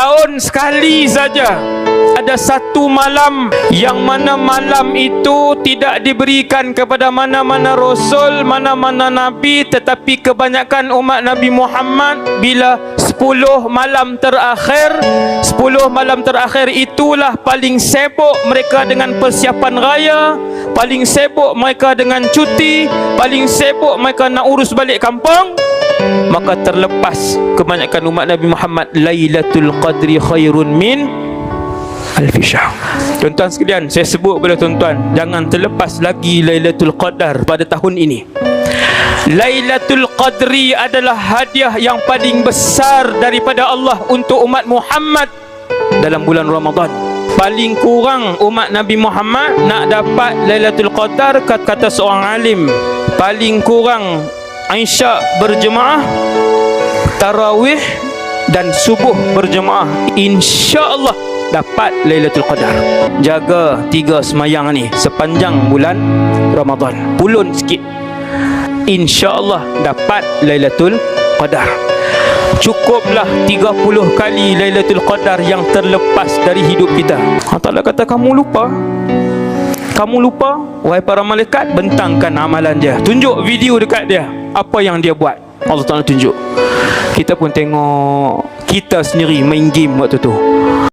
setahun sekali saja ada satu malam yang mana malam itu tidak diberikan kepada mana-mana rasul, mana-mana nabi, tetapi kebanyakan umat Nabi Muhammad bila 10 malam terakhir, 10 malam terakhir itulah paling sibuk mereka dengan persiapan raya, paling sibuk mereka dengan cuti, paling sibuk mereka nak urus balik kampung. Maka terlepas kebanyakan umat Nabi Muhammad, Lailatul Qadri khairun min alfi syahr. Tuan-tuan sekalian, saya sebut kepada tuan-tuan, jangan terlepas lagi Lailatul Qadar pada tahun ini. Lailatul Qadri adalah hadiah yang paling besar daripada Allah untuk umat Muhammad dalam bulan Ramadan. Paling kurang umat Nabi Muhammad nak dapat Lailatul Qadar, kata seorang alim, paling kurang Isya berjemaah, Tarawih dan Subuh berjemaah, insya-Allah dapat Lailatul Qadar. Jaga 3 semayang ni sepanjang bulan Ramadan, pulun sikit, insya-Allah dapat Lailatul Qadar. Cukuplah 30 kali Lailatul Qadar yang terlepas dari hidup kita. Allah Ta'ala kata, kamu lupa, wahai para malaikat, bentangkan amalan dia, tunjuk video dekat dia, apa yang dia buat. Allah Ta'ala tunjuk. Kita pun tengok kita sendiri main game waktu tu.